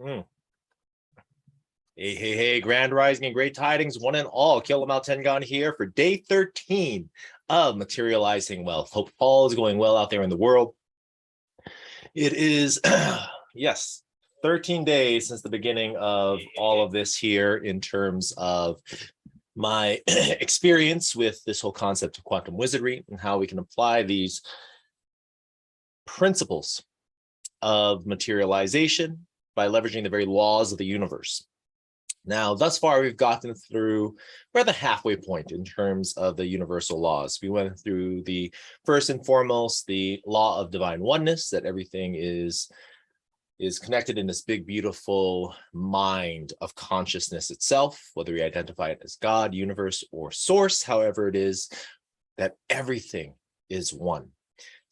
Mm. Hey, grand rising and great tidings, one and all. Kilamal Tengan here for day 13 of Materializing Wealth. Hope all is going well out there in the world. It is, yes, 13 days since the beginning of all of this here in terms of my experience with this whole concept of quantum wizardry and how we can apply these principles of materialization by leveraging the very laws of the universe. Now, thus far, we've gotten through, we're at the halfway point in terms of the universal laws. We went through the first and foremost, the law of divine oneness, that everything is connected in this big, beautiful mind of consciousness itself, whether we identify it as God, universe, or source, however it is, that everything is one.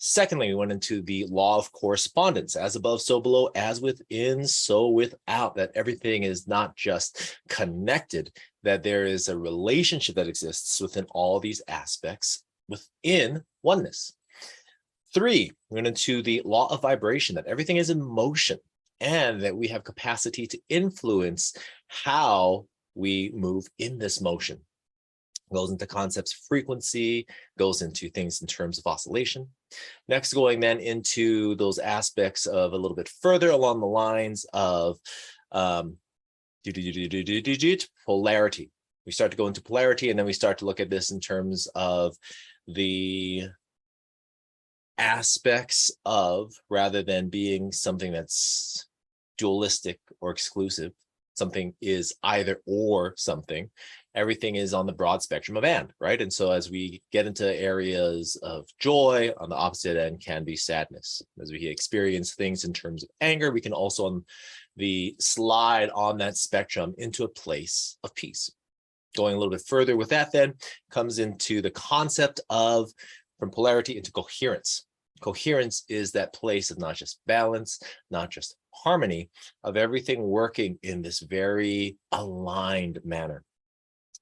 Secondly, we went into the law of correspondence, as above, so below, as within, so without, that everything is not just connected, that there is a relationship that exists within all these aspects within oneness. 3, we went into the law of vibration, that everything is in motion and that we have capacity to influence how we move in this motion. Goes into concepts of frequency, goes into things in terms of oscillation. Next, going then into those aspects of a little bit further along the lines of polarity. We start to go into polarity, and then we start to look at this in terms of the aspects of, rather than being something that's dualistic or exclusive, something is either or something. Everything is on the broad spectrum of and, right? And so as we get into areas of joy, on the opposite end can be sadness. As we experience things in terms of anger, we can also on the slide on that spectrum into a place of peace. Going a little bit further with that then comes into the concept of from polarity into coherence. Coherence is that place of not just balance, not just harmony, of everything working in this very aligned manner.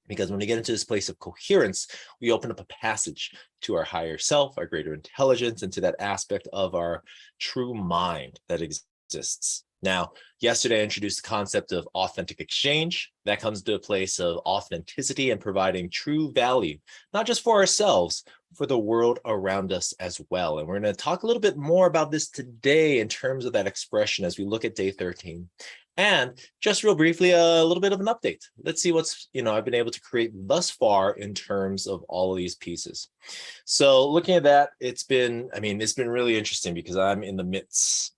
Because when we get into this place of coherence, we open up a passage to our higher self, our greater intelligence, and to that aspect of our true mind that exists. Now, yesterday I introduced the concept of authentic exchange. That comes to a place of authenticity and providing true value, not just for ourselves, for the world around us as well. And we're going to talk a little bit more about this today in terms of that expression as we look at day 13. And just real briefly, a little bit of an update. Let's see what's, I've been able to create thus far in terms of all of these pieces. So looking at that, it's been really interesting because I'm in the midst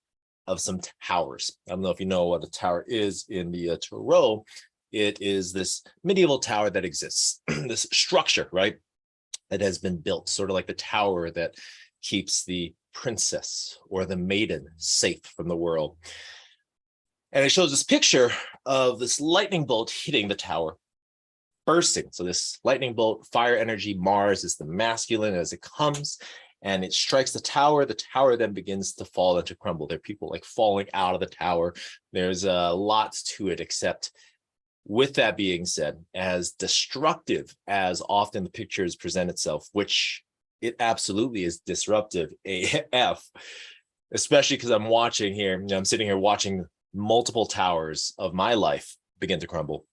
of some towers. I don't know if you know what a tower is in the Tarot. It is this medieval tower that exists, this structure, right, that has been built, sort of like the tower that keeps the princess or the maiden safe from the world. And it shows this picture of this lightning bolt hitting the tower, bursting. So this lightning bolt, fire energy, Mars is the masculine as it comes, and it strikes the tower. The tower then begins to fall and to crumble. There are people like falling out of the tower. There's lots to it, except with that being said, as destructive as often the pictures present itself, which it absolutely is disruptive AF, especially because I'm watching here, I'm sitting here watching multiple towers of my life begin to crumble,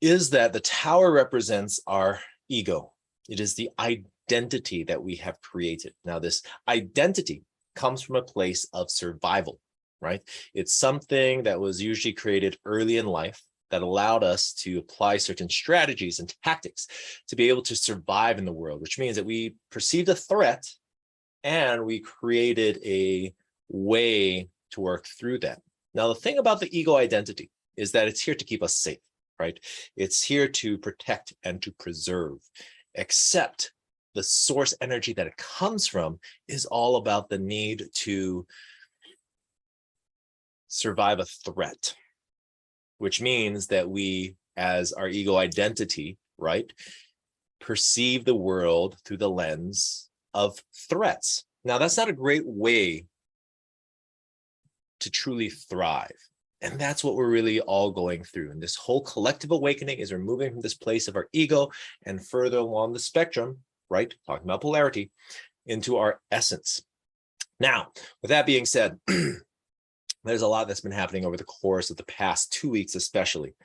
is that the tower represents our ego. It is the identity that we have created. Now, this identity comes from a place of survival, right? It's something that was usually created early in life that allowed us to apply certain strategies and tactics to be able to survive in the world, which means that we perceived a threat and we created a way to work through that. Now, the thing about the ego identity is that it's here to keep us safe, right? It's here to protect and to preserve, except the source energy that it comes from is all about the need to survive a threat, which means that we, as our ego identity, right, perceive the world through the lens of threats. Now, that's not a great way to truly thrive. And that's what we're really all going through. And this whole collective awakening is we're moving from this place of our ego and further along the spectrum, right, talking about polarity, into our essence. Now, with that being said, there's a lot that's been happening over the course of the past 2 weeks, especially.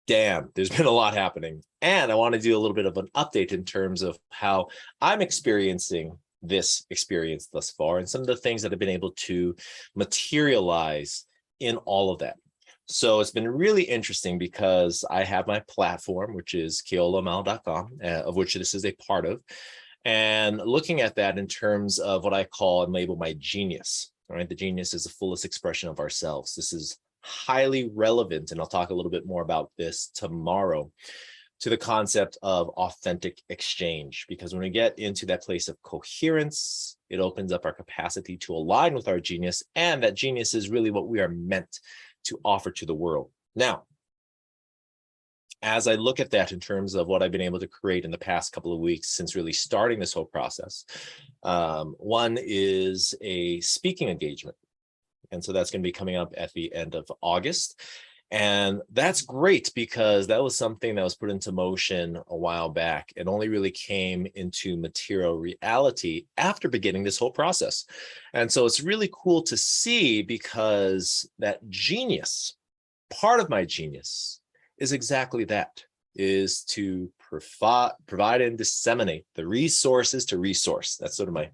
Damn, there's been a lot happening. And I want to do a little bit of an update in terms of how I'm experiencing this experience thus far and some of the things that have been able to materialize in all of that. So it's been really interesting because I have my platform, which is keolamal.com, of which this is a part of, and looking at that in terms of what I call and label my genius. All right, the genius is the fullest expression of ourselves. This is highly relevant, and I'll talk a little bit more about this tomorrow, to the concept of authentic exchange. Because when we get into that place of coherence, it opens up our capacity to align with our genius, and that genius is really what we are meant to offer to the world. Now, as I look at that in terms of what I've been able to create in the past couple of weeks since really starting this whole process, one is a speaking engagement. And so that's going to be coming up at the end of August. And that's great because that was something that was put into motion a while back. It only really came into material reality after beginning this whole process. And so it's really cool to see, because that genius, part of my genius, is exactly that, is to provide and disseminate the resources to resource. That's sort of my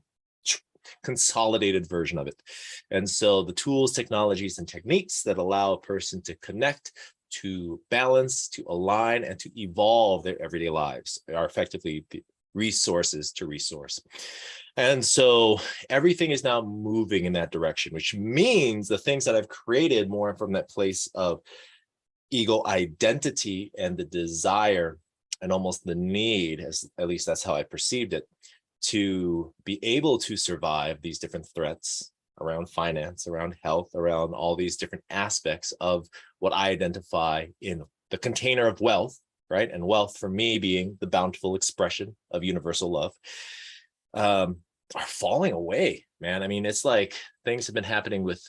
consolidated version of it. And so the tools, technologies, and techniques that allow a person to connect, to balance, to align, and to evolve their everyday lives are effectively the resources to resource. And so everything is now moving in that direction, which means the things that I've created more from that place of ego identity and the desire and almost the need, as at least that's how I perceived it, to be able to survive these different threats around finance, around health, around all these different aspects of what I identify in the container of wealth, right? And wealth for me being the bountiful expression of universal love, are falling away, man. I mean, it's like things have been happening with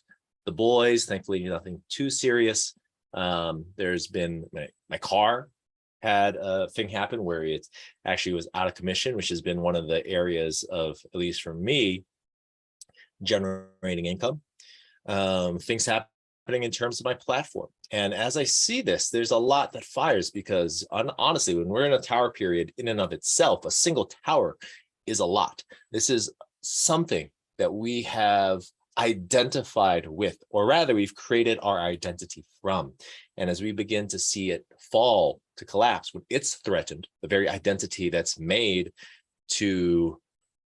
the boys, thankfully nothing too serious. There's been my car had a thing happen where it actually was out of commission, which has been one of the areas of, at least for me, generating income. Things happening in terms of my platform. And as I see this, there's a lot that fires, because honestly, when we're in a tower period, in and of itself, a single tower is a lot. This is something that we have identified with, or rather we've created our identity from. And as we begin to see it fall, to collapse, when it's threatened, the very identity that's made to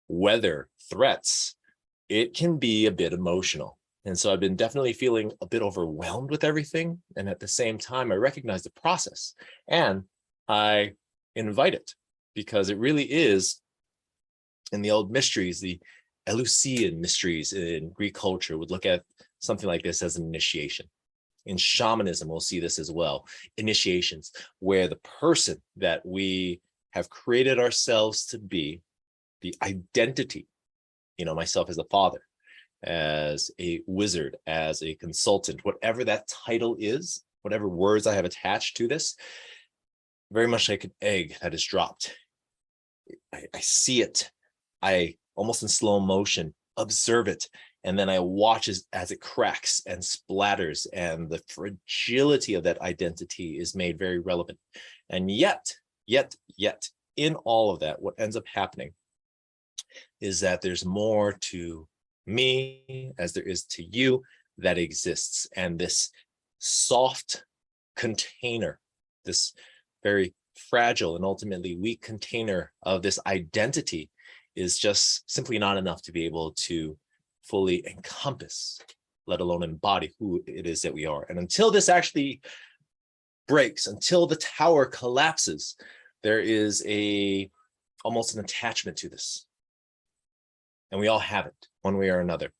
weather threats, it can be a bit emotional. And so I've been definitely feeling a bit overwhelmed with everything. And at the same time, I recognize the process and I invite it, because it really is, in the old mysteries, the Eleusinian mysteries in Greek culture would look at something like this as an initiation. In shamanism, we'll see this as well, initiations, where the person that we have created ourselves to be, the identity, myself as a father, as a wizard, as a consultant, whatever that title is, whatever words I have attached to this, very much like an egg that is dropped. I see it. I almost in slow motion observe it. And then I watch as it cracks and splatters, and the fragility of that identity is made very relevant. And yet, in all of that, what ends up happening is that there's more to me as there is to you that exists. And this soft container, this very fragile and ultimately weak container of this identity, is just simply not enough to be able to fully encompass, let alone embody who it is that we are. And until this actually breaks, until the tower collapses, there is almost an attachment to this. And we all have it one way or another.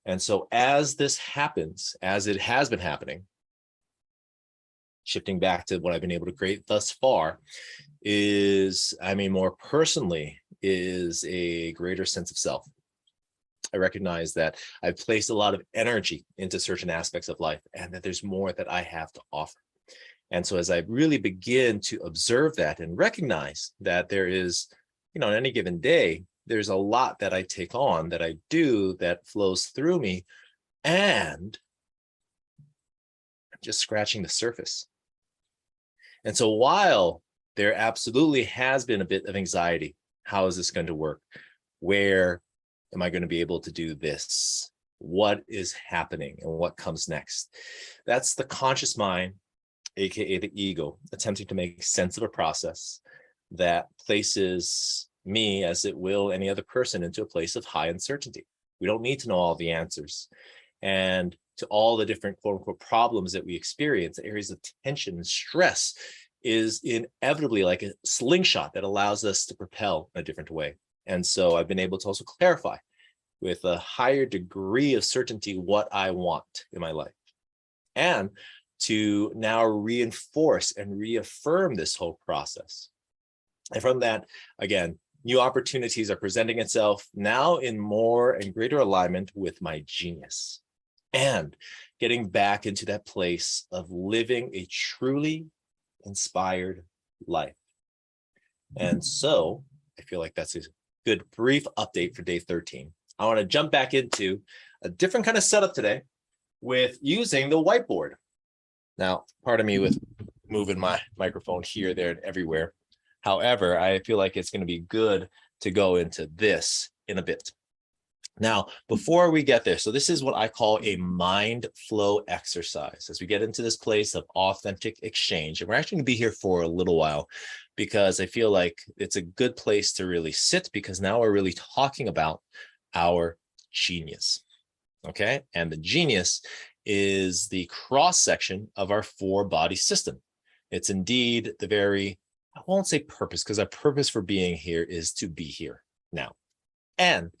And so as this happens, as it has been happening, shifting back to what I've been able to create thus far, more personally, is a greater sense of self. I recognize that I've placed a lot of energy into certain aspects of life, and that there's more that I have to offer. And so as I really begin to observe that and recognize that there is, on any given day, there's a lot that I take on, that I do, that flows through me. And I'm just scratching the surface. And so while there absolutely has been a bit of anxiety, how is this going to work? Where am I going to be able to do this? What is happening and what comes next? That's the conscious mind, aka the ego, attempting to make sense of a process that places me, as it will any other person, into a place of high uncertainty. We don't need to know all the answers. And to all the different quote unquote problems that we experience, areas of tension and stress is inevitably like a slingshot that allows us to propel in a different way. And so I've been able to also clarify with a higher degree of certainty what I want in my life, and to now reinforce and reaffirm this whole process. And from that, again, new opportunities are presenting itself now in more and greater alignment with my genius, and getting back into that place of living a truly inspired life. And so I feel like that's a good brief update for day 13. I want to jump back into a different kind of setup today with using the whiteboard. Now, pardon me with moving my microphone here, there, and everywhere. However, I feel like it's going to be good to go into this in a bit. Now, before we get there, so this is what I call a mind flow exercise as we get into this place of authentic exchange. And we're actually going to be here for a little while because I feel like it's a good place to really sit, because now we're really talking about our genius. Okay. And the genius is the cross section of our 4-body system. It's indeed the very, I won't say purpose, because our purpose for being here is to be here now. And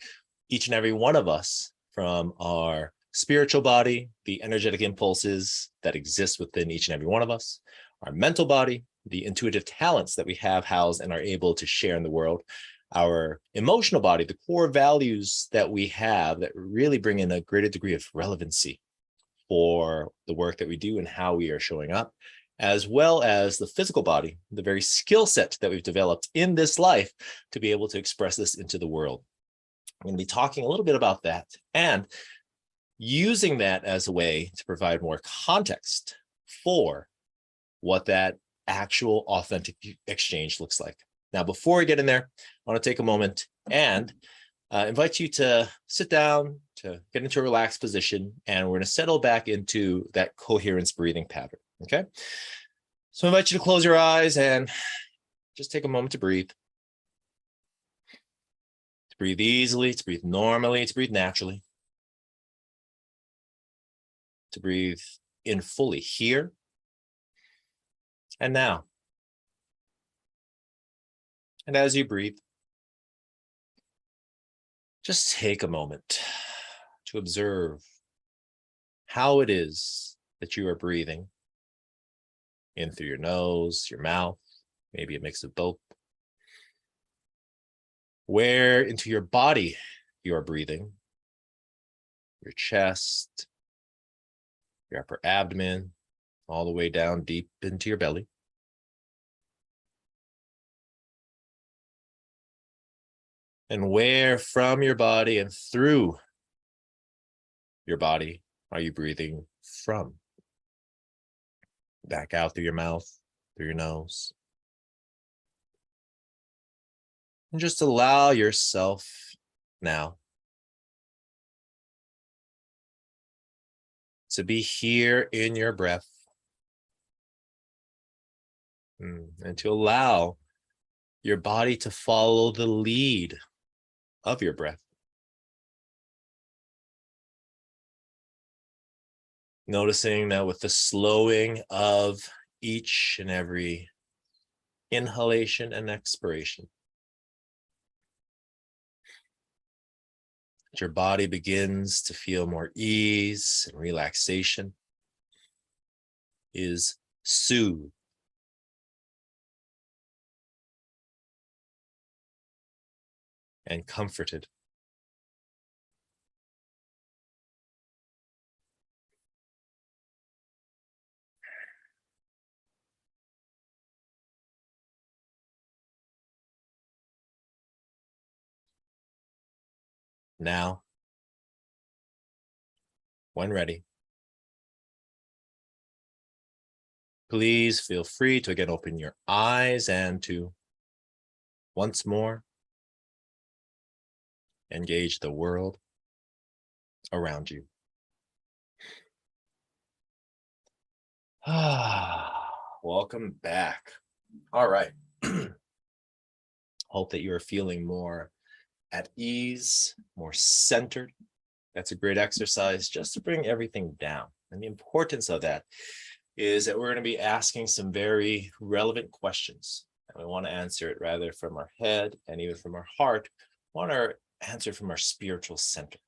each and every one of us, from our spiritual body, the energetic impulses that exist within each and every one of us, our mental body, the intuitive talents that we have housed and are able to share in the world, our emotional body, the core values that we have that really bring in a greater degree of relevancy for the work that we do and how we are showing up, as well as the physical body, the very skill set that we've developed in this life to be able to express this into the world. I'm going to be talking a little bit about that and using that as a way to provide more context for what that actual authentic exchange looks like. Now, before we get in there, I want to take a moment and invite you to sit down, to get into a relaxed position, and we're going to settle back into that coherence breathing pattern. Okay. So I invite you to close your eyes and just take a moment to breathe. To breathe easily, to breathe normally, to breathe naturally. To breathe in fully here and now. And as you breathe, just take a moment to observe how it is that you are breathing in through your nose, your mouth, maybe a mix of both. Where into your body you are breathing, your chest, your upper abdomen, all the way down deep into your belly. And where from your body and through your body are you breathing from? Back out through your mouth, through your nose. And just allow yourself now to be here in your breath, and to allow your body to follow the lead of your breath. Noticing that with the slowing of each and every inhalation and expiration, your body begins to feel more ease and relaxation, is soothed. And comforted. Now, When ready, please feel free to again open your eyes and to once more engage the world around you. Welcome back. All right. Hope that you are feeling more at ease, more centered. That's a great exercise just to bring everything down. And the importance of that is that we're going to be asking some very relevant questions. And we want to answer it rather from our head and even from our heart. We want to answer from our spiritual center,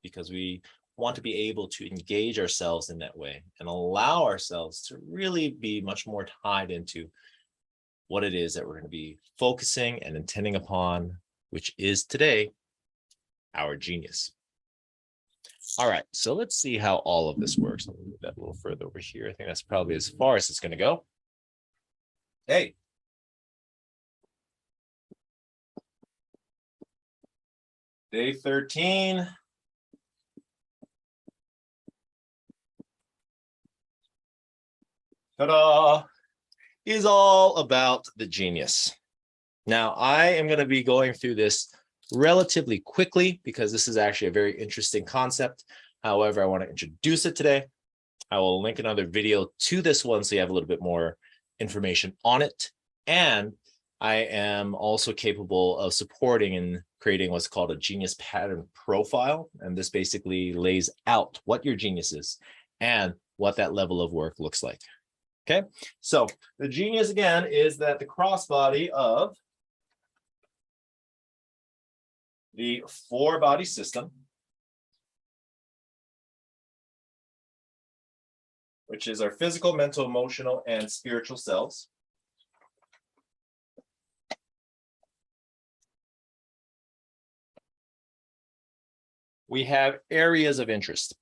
because we want to be able to engage ourselves in that way and allow ourselves to really be much more tied into what it is that we're going to be focusing and intending upon, which is today our genius. All right, so let's see how all of this works. I'll move that a little further over here. I think that's probably as far as it's going to go. Hey. Day 13. Ta-da! Is all about the genius. Now, I am going to be going through this relatively quickly because this is actually a very interesting concept. However, I want to introduce it today. I will link another video to this one so you have a little bit more information on it. And I am also capable of supporting and creating what's called a genius pattern profile. And this basically lays out what your genius is and what that level of work looks like. Okay, so the genius again is that the crossbody of the four-body system, which is our physical, mental, emotional, and spiritual selves. We have areas of interest.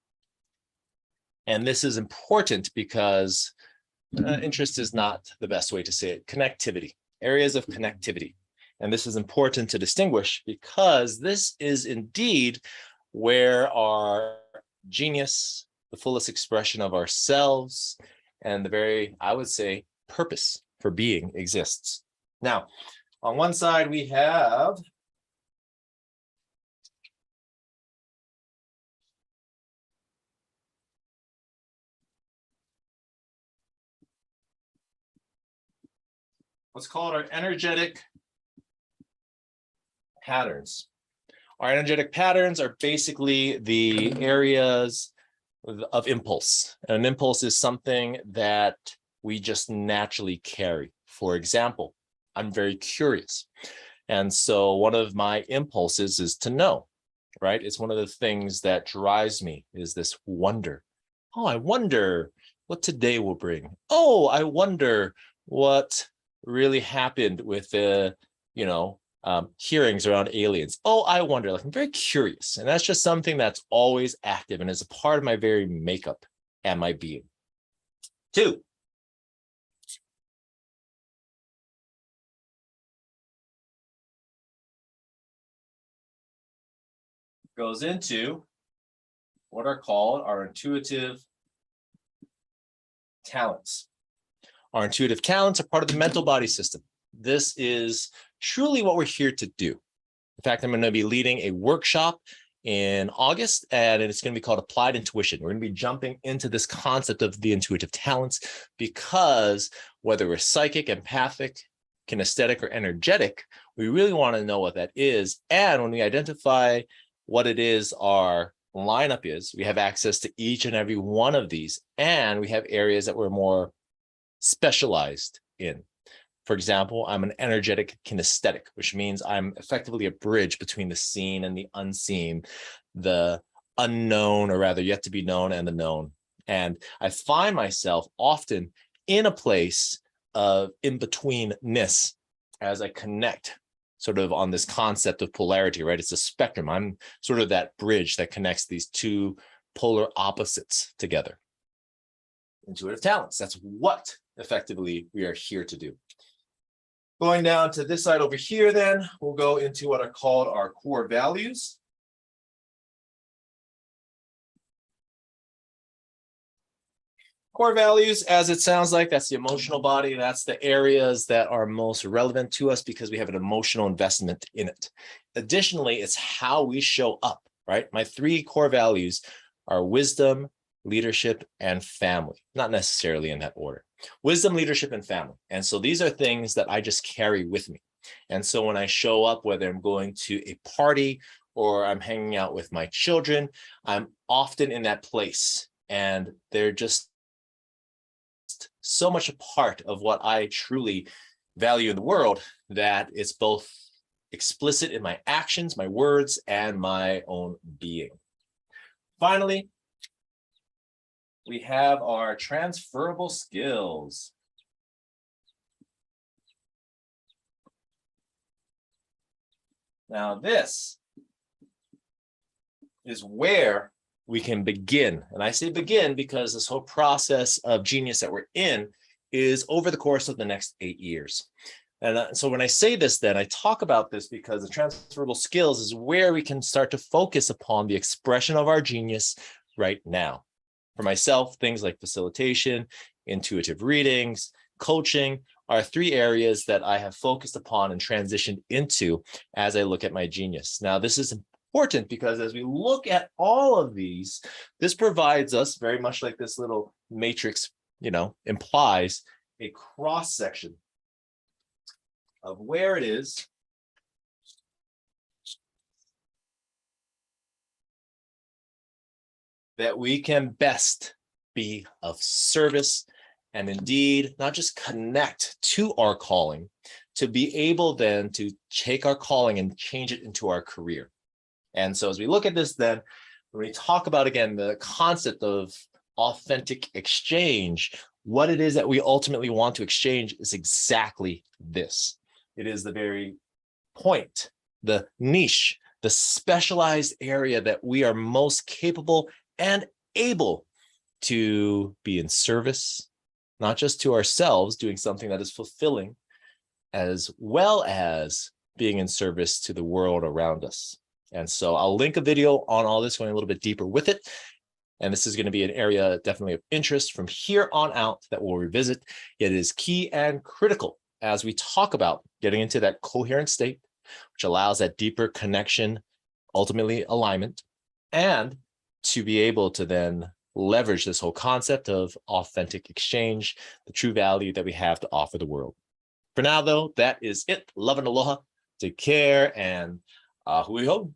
And this is important because interest is not the best way to say it. Connectivity, areas of connectivity. And this is important to distinguish because this is indeed where our genius, the fullest expression of ourselves, and the very, I would say, purpose for being exists. Now, on one side, we have what's called our energetic patterns. Our energetic patterns are basically the areas of impulse. And an impulse is something that we just naturally carry. For example, I'm very curious. And so one of my impulses is to know, right? It's one of the things that drives me is this wonder. Oh, I wonder what today will bring. Oh, I wonder what really happened with the, hearings around aliens. Oh, I wonder, like I'm very curious. And that's just something that's always active and is a part of my very makeup and my being. 2. Goes into what are called our intuitive talents. Our intuitive talents are part of the mental body system. This is truly what we're here to do. In fact, I'm going to be leading a workshop in August, and it's going to be called Applied Intuition. We're going to be jumping into this concept of the intuitive talents because whether we're psychic, empathic, kinesthetic, or energetic, we really want to know what that is. And when we identify what it is our lineup is, we have access to each and every one of these, and we have areas that we're more specialized in. For example, I'm an energetic kinesthetic, which means I'm effectively a bridge between the seen and the unseen, the unknown, or rather yet to be known, and the known. And I find myself often in a place of in-betweenness as I connect sort of on this concept of polarity, right? It's a spectrum. I'm sort of that bridge that connects these two polar opposites together. Intuitive talents, that's what effectively we are here to do. Going down to this side over here, then, we'll go into what are called our core values. Core values, as it sounds like, that's the emotional body. That's the areas that are most relevant to us because we have an emotional investment in it. Additionally, it's how we show up, right? My 3 core values are wisdom, leadership, and family, not necessarily in that order. Wisdom, leadership, and family. And so these are things that I just carry with me. And so when I show up, whether I'm going to a party or I'm hanging out with my children, I'm often in that place. And they're just so much a part of what I truly value in the world that it's both explicit in my actions, my words, and my own being. Finally, we have our transferable skills. Now, this is where we can begin. And I say begin because this whole process of genius that we're in is over the course of the next 8 years. And so when I say this, then I talk about this because the transferable skills is where we can start to focus upon the expression of our genius right now. For myself, things like facilitation, intuitive readings, coaching are 3 areas that I have focused upon and transitioned into as I look at my genius. Now, this is important because as we look at all of these, this provides us, very much like this little matrix, implies a cross section of where it is that we can best be of service and indeed not just connect to our calling, to be able then to take our calling and change it into our career. And so as we look at this, then when we talk about, again, the concept of authentic exchange, what it is that we ultimately want to exchange is exactly this. It is the very point, the niche, the specialized area that we are most capable and able to be in service, not just to ourselves, doing something that is fulfilling, as well as being in service to the world around us. And so I'll link a video on all this, going a little bit deeper with it. And this is going to be an area definitely of interest from here on out that we'll revisit. It is key and critical as we talk about getting into that coherent state, which allows that deeper connection, ultimately alignment, and to be able to then leverage this whole concept of authentic exchange, the true value that we have to offer the world. For now, though, that is it. Love and aloha. Take care and hui hou.